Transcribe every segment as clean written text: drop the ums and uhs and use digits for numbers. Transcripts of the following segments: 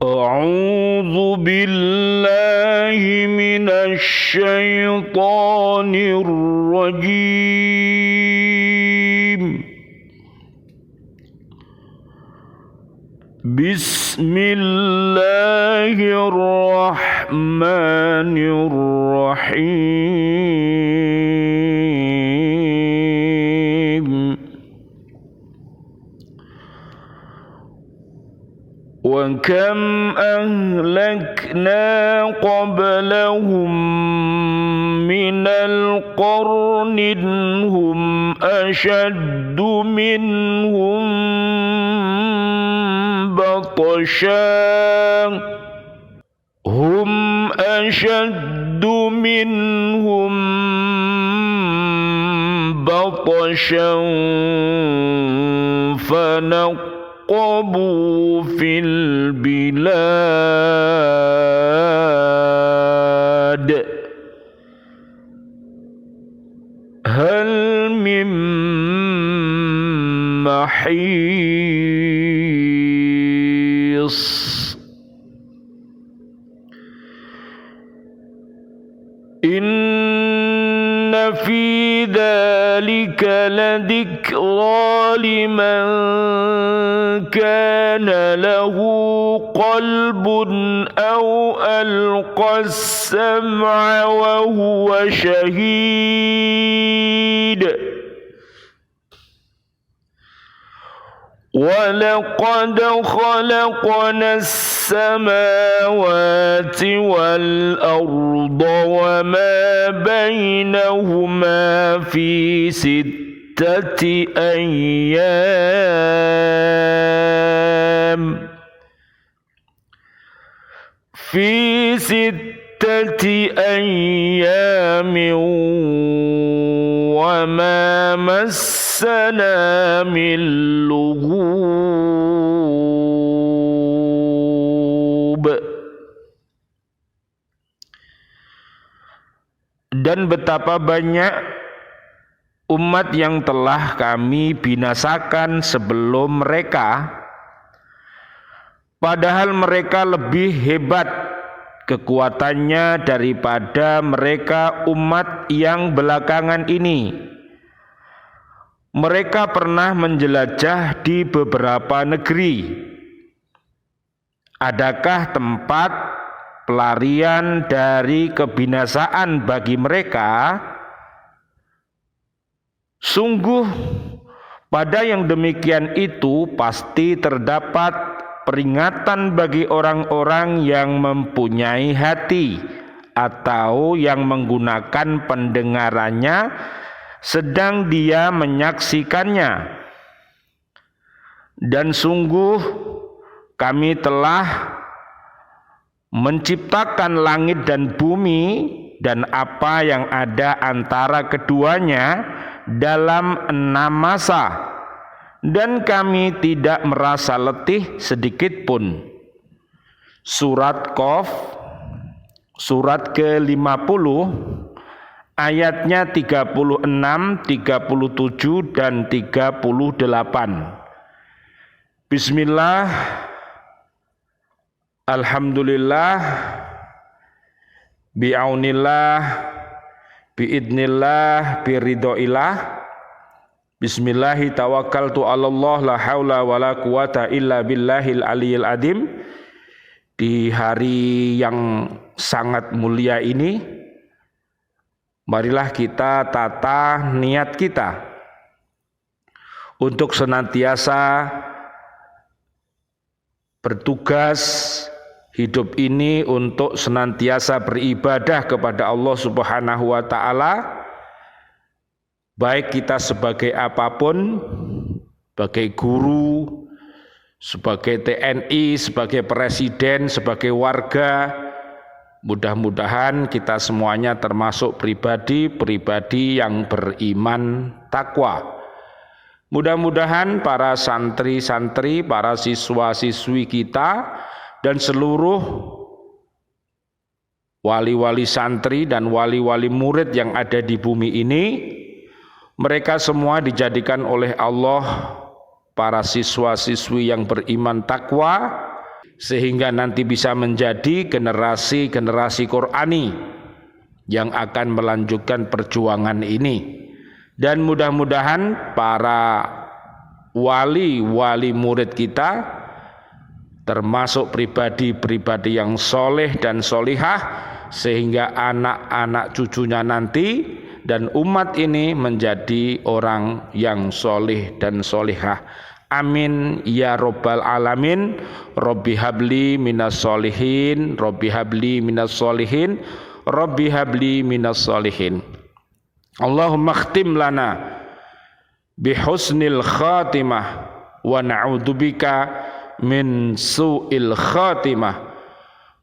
أعوذ بالله من الشيطان الرجيم. بسم الله الرحمن الرحيم. وكم أهلكنا قبلهم من القرن هم أشد منهم بطشا فنقبوا في البلاد هل من محيص. إن في ذلك لذكرى لمن كان له قلب أو ألقى السمع وهو شهيد. ولقد خلقنا السماوات والأرض وما بينهما في 6 أيام وما مسنا من لغوب. Dan betapa banyak umat yang telah kami binasakan sebelum mereka, padahal mereka lebih hebat kekuatannya daripada mereka umat yang belakangan ini. Mereka pernah menjelajah di beberapa negeri. Adakah tempat pelarian dari kebinasaan bagi mereka? Sungguh pada yang demikian itu pasti terdapat peringatan bagi orang-orang yang mempunyai hati atau yang menggunakan pendengarannya sedang dia menyaksikannya. Dan sungguh kami telah menciptakan langit dan bumi dan apa yang ada antara keduanya dalam 6 masa, dan kami tidak merasa letih sedikit pun. Surat Qaf, surat ke-50, ayatnya 36, 37, dan 38. Bismillah, alhamdulillah, bi'aunillah, biidnillah, biridhoillah. Bismillahi tawakkaltu 'alallah la haula wala quwata illa billahil aliyil adim. Di hari yang sangat mulia ini, marilah kita tata niat kita untuk senantiasa bertugas hidup ini untuk senantiasa beribadah kepada Allah Subhanahu wa taala. Baik kita sebagai apapun, sebagai guru, sebagai TNI, sebagai presiden, sebagai warga, mudah-mudahan kita semuanya termasuk pribadi-pribadi yang beriman takwa. Mudah-mudahan para santri-santri, para siswa-siswi kita, dan seluruh wali-wali santri dan wali-wali murid yang ada di bumi ini, mereka semua dijadikan oleh Allah para siswa-siswi yang beriman takwa, sehingga nanti bisa menjadi generasi-generasi Qur'ani yang akan melanjutkan perjuangan ini. Dan mudah-mudahan para wali murid kita, termasuk pribadi-pribadi yang soleh dan solihah, sehingga anak-anak cucunya nanti dan umat ini menjadi orang yang soleh dan solihah. Amin ya robbal alamin. Rabbi habli minas solihin, Rabbi habli minas solihin, Rabbi habli minas solihin. Allahumma khtim lana bihusnil khatimah wa na'udzubika min su'il khatimah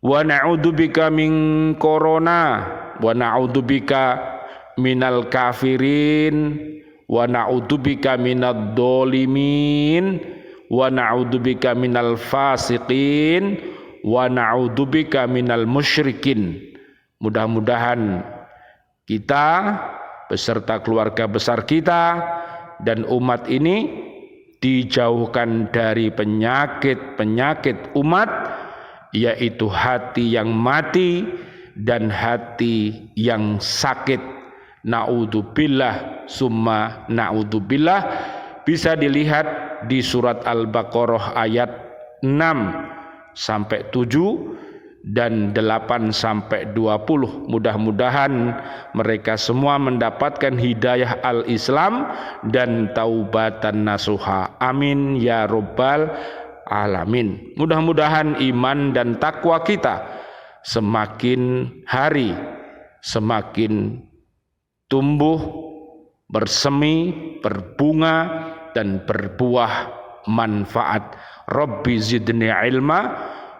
wa na'udzubika min corona wa na'udzubika minal kafirin wa na'udzubika minadh dhalimin wa na'udzubika minal fasiqin wa na'udzubika minal musyrikin. Mudah-mudahan kita beserta keluarga besar kita dan umat ini dijauhkan dari penyakit umat, yaitu hati yang mati dan hati yang sakit. Na'udzubillah summa na'udzubillah. Bisa dilihat di surat Al-Baqarah ayat 6 sampai 7 dan 8 sampai 20. Mudah-mudahan mereka semua mendapatkan hidayah al-Islam dan taubatan nasuha. Amin ya robbal alamin. Mudah-mudahan iman dan takwa kita semakin hari semakin tumbuh, bersemi, berbunga dan berbuah manfaat. Rabbi zidni ilma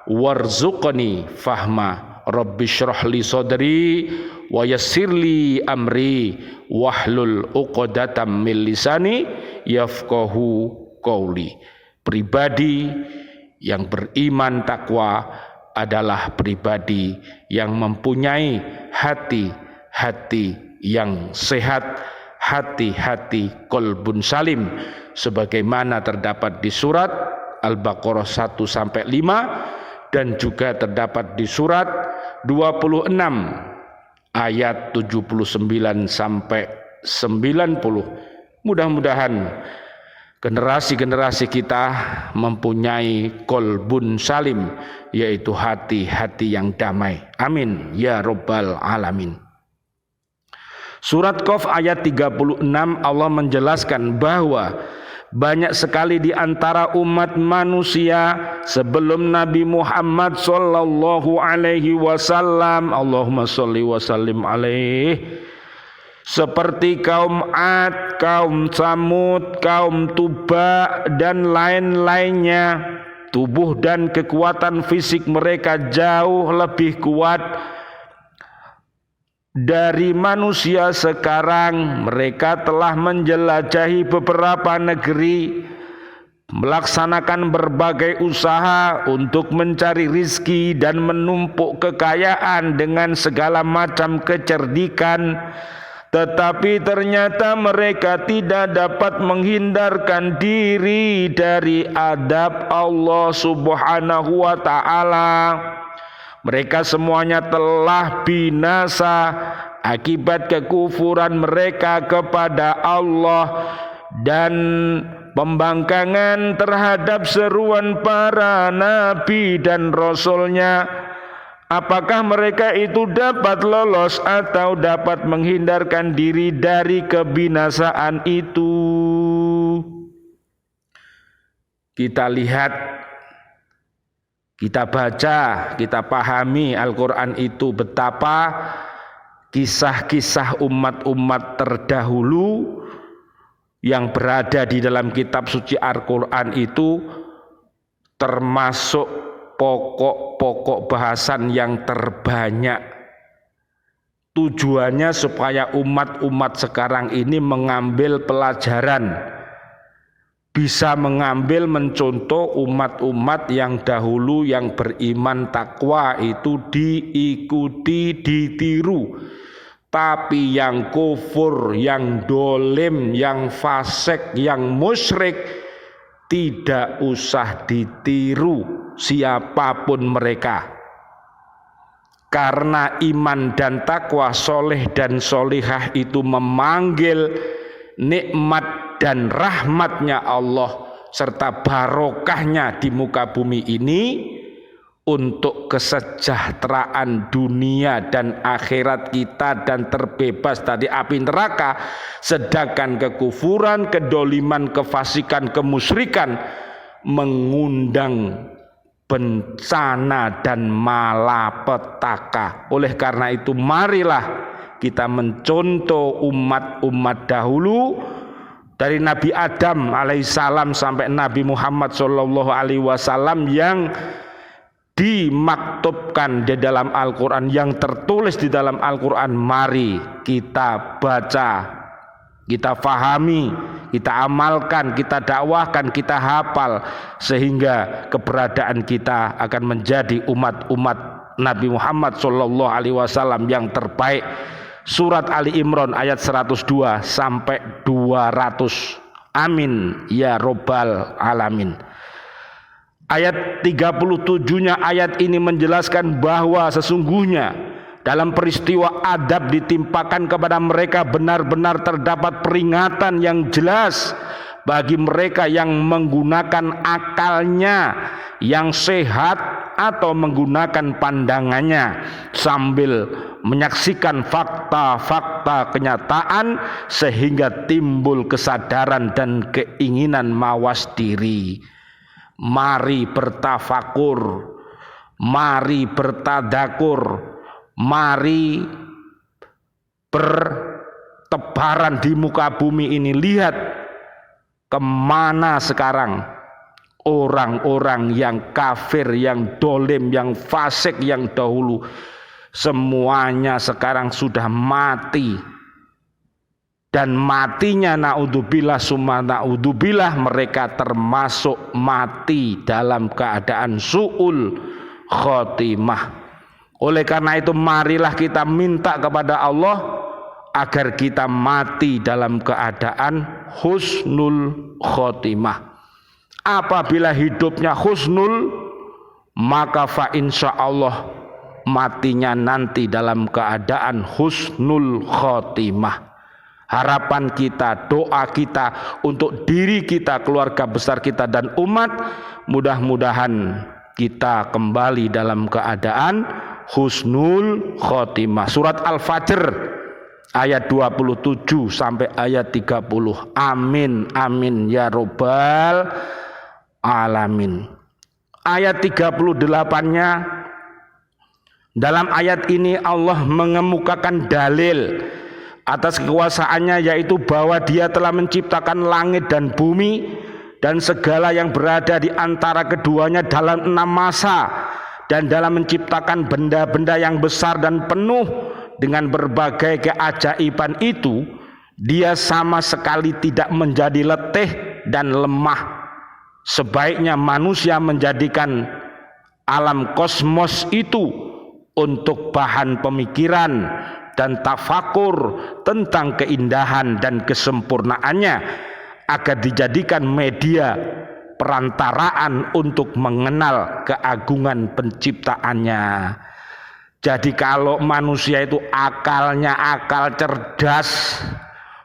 warzuqni fahma. Rabbi shrah li sadri wa yassir li amri wahlul 'uqdatam min lisani yafqahu qawli. Pribadi yang beriman takwa adalah pribadi yang mempunyai hati yang sehat, hati-hati qalbun salim, sebagaimana terdapat di surat Al-Baqarah 1 sampai 5 dan juga terdapat di surat 26 ayat 79 sampai 90. Mudah-mudahan generasi-generasi kita mempunyai qalbun salim, yaitu hati-hati yang damai. Amin ya robbal alamin. Surat Qaf ayat 36 Allah menjelaskan bahwa banyak sekali di antara umat manusia sebelum Nabi Muhammad sallallahu alaihi wasallam, Allahumma sholli wa sallim alaihi, seperti kaum Ad, kaum Samud, kaum Tuba dan lain-lainnya. Tubuh dan kekuatan fisik mereka jauh lebih kuat dari manusia sekarang. Mereka telah menjelajahi beberapa negeri, melaksanakan berbagai usaha untuk mencari rizki dan menumpuk kekayaan dengan segala macam kecerdikan. Tetapi ternyata mereka tidak dapat menghindarkan diri dari adab Allah Subhanahu wa ta'ala. Mereka semuanya telah binasa akibat kekufuran mereka kepada Allah dan pembangkangan terhadap seruan para nabi dan rasulnya. Apakah mereka itu dapat lolos atau dapat menghindarkan diri dari kebinasaan itu? Kita lihat, kita baca, kita pahami Al-Quran itu betapa kisah-kisah umat-umat terdahulu yang berada di dalam kitab suci Al-Quran itu termasuk pokok-pokok bahasan yang terbanyak. Tujuannya supaya umat-umat sekarang ini mengambil pelajaran, bisa mengambil mencontoh umat-umat yang dahulu yang beriman takwa itu diikuti, ditiru. Tapi yang kufur, yang dolim, yang fasik, yang musyrik tidak usah ditiru. siapapun mereka. Karena iman dan takwa, soleh dan solihah itu memanggil nikmat dan rahmatnya Allah serta barokahnya di muka bumi ini untuk kesejahteraan dunia dan akhirat kita dan terbebas dari api neraka. Sedangkan kekufuran, kedoliman, kefasikan, kemusyrikan mengundang bencana dan malapetaka. Oleh karena itu marilah kita mencontoh umat-umat dahulu dari Nabi Adam alaihissalam sampai Nabi Muhammad sallallahu alaihi wasallam yang dimaktubkan di dalam Al-Quran, yang tertulis di dalam Al-Quran. Mari kita baca, kita fahami, kita amalkan, kita dakwahkan, kita hafal, sehingga keberadaan kita akan menjadi umat-umat Nabi Muhammad sallallahu alaihi wasallam yang terbaik. Surat Ali Imran ayat 102 sampai 200. Amin ya robbal alamin. Ayat 37-nya ayat ini menjelaskan bahwa sesungguhnya dalam peristiwa adab ditimpakan kepada mereka benar-benar terdapat peringatan yang jelas bagi mereka yang menggunakan akalnya yang sehat atau menggunakan pandangannya sambil menyaksikan fakta-fakta kenyataan sehingga timbul kesadaran dan keinginan mawas diri. Mari bertafakur, mari bertadakur, mari bertebaran di muka bumi ini. Lihat kemana sekarang orang-orang yang kafir, yang dolim, yang fasik, yang dahulu. Semuanya sekarang sudah mati. Dan matinya naudzubillah summa naudzubillah, mereka termasuk mati dalam keadaan su'ul khotimah. Oleh karena itu marilah kita minta kepada Allah agar kita mati dalam keadaan husnul khotimah. Apabila hidupnya husnul, maka fa insyaallah matinya nanti dalam keadaan husnul khotimah. Harapan kita, doa kita untuk diri kita, keluarga besar kita dan umat, mudah-mudahan kita kembali dalam keadaan husnul khotimah. Surat Al-Fajr ayat 27 sampai ayat 30. Amin amin ya robbal alamin. Ayat 38-nya, dalam ayat ini Allah mengemukakan dalil atas kekuasaannya, yaitu bahwa Dia telah menciptakan langit dan bumi dan segala yang berada di antara keduanya dalam 6 masa, dan dalam menciptakan benda-benda yang besar dan penuh dengan berbagai keajaiban itu, Dia sama sekali tidak menjadi letih dan lemah. Sebaiknya manusia menjadikan alam kosmos itu untuk bahan pemikiran dan tafakur tentang keindahan dan kesempurnaannya, agar dijadikan media perantaraan untuk mengenal keagungan penciptaannya. Jadi kalau manusia itu akalnya akal cerdas,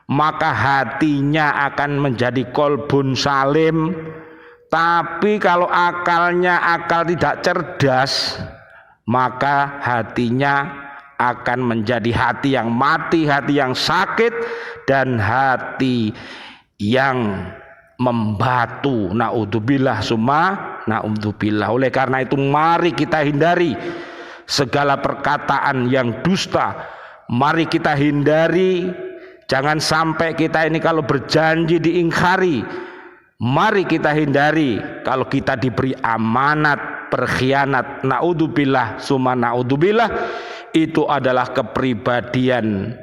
maka hatinya akan menjadi kolbun salim. Tapi kalau akalnya akal tidak cerdas, maka hatinya akan menjadi hati yang mati, hati yang sakit, dan hati yang membatu. Naudzubillah summa naudzubillah. Oleh karena itu mari kita hindari segala perkataan yang dusta. Mari kita hindari, jangan sampai kita ini kalau berjanji diingkari. Mari kita hindari kalau kita diberi amanat berkhianat. Naudzubillah summa naudzubillah. Itu adalah kepribadian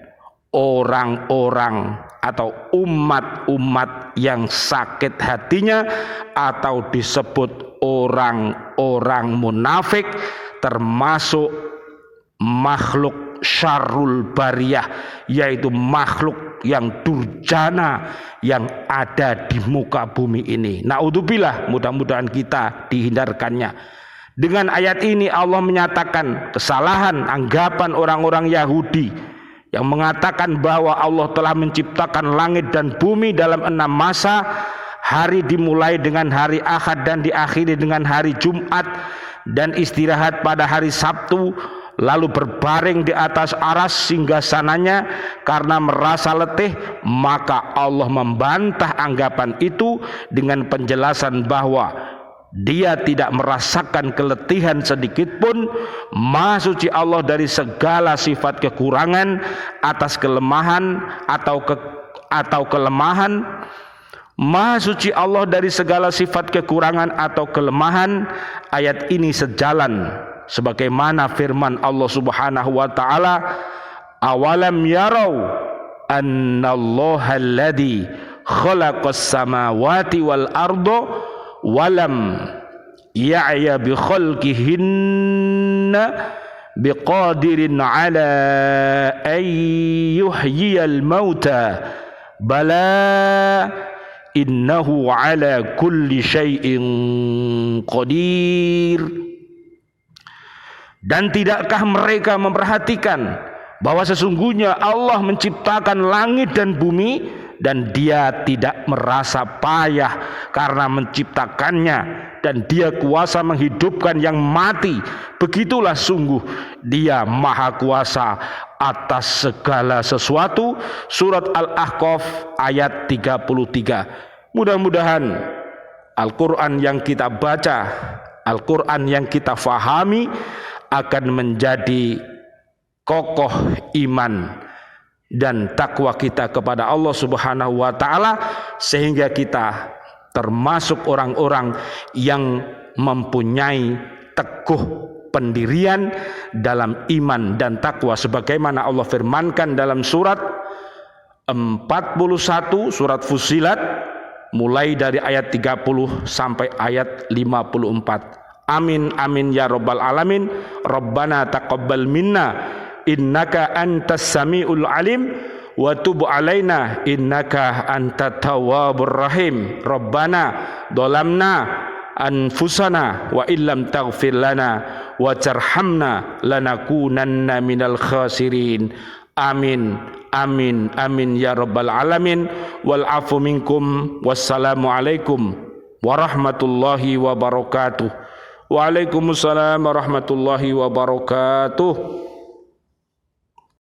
orang-orang atau umat-umat yang sakit hatinya, atau disebut orang-orang munafik, termasuk makhluk syarrul bariyah, yaitu makhluk yang durjana yang ada di muka bumi ini. Naudzubillah, mudah-mudahan kita dihindarkannya. Dengan ayat ini Allah menyatakan kesalahan anggapan orang-orang Yahudi yang mengatakan bahwa Allah telah menciptakan langit dan bumi dalam 6 masa. Hari dimulai dengan hari Ahad dan diakhiri dengan hari Jumat, dan istirahat pada hari Sabtu, lalu berbaring di atas aras singgasananya karena merasa letih. Maka Allah membantah anggapan itu dengan penjelasan bahwa Dia tidak merasakan keletihan sedikit pun. Maha suci Allah dari segala sifat kekurangan atas kelemahan atau kelemahan. Maha suci Allah dari segala sifat kekurangan atau kelemahan. Ayat ini sejalan sebagaimana firman Allah Subhanahu wa taala, awalam yarau annallaha alladzi khalaqas samawati wal arda walam ya'ya bi khalqihinna biqadirin ala an yuhyiyal mauta bala innahu ala kulli syai'in qadir. Dan tidakkah mereka memperhatikan bahwa sesungguhnya Allah menciptakan langit dan bumi, dan Dia tidak merasa payah karena menciptakannya, dan Dia kuasa menghidupkan yang mati. Begitulah sungguh Dia maha kuasa atas segala sesuatu. Surat Al-Ahqaf ayat 33. Mudah-mudahan Al-Quran yang kita baca, Al-Quran yang kita fahami akan menjadi kokoh iman dan takwa kita kepada Allah Subhanahu wa taala, sehingga kita termasuk orang-orang yang mempunyai teguh pendirian dalam iman dan takwa, sebagaimana Allah firmankan dalam surat 41 surat Fussilat mulai dari ayat 30 sampai ayat 54. Amin amin ya rabbal alamin. Rabbana taqabbal minna innaka antas samiul alim wa tub alaina innaka antat tawwabur rahim. Rabbana dhalamna anfusana wa illam taghfir lana wa tarhamna lanakunanna minal khasirin. Amin amin amin ya rabbal alamin. Wal afu minkum. Wassalamu alaikum warahmatullahi wabarakatuh. Waalaikumsalam warahmatullahi wabarakatuh.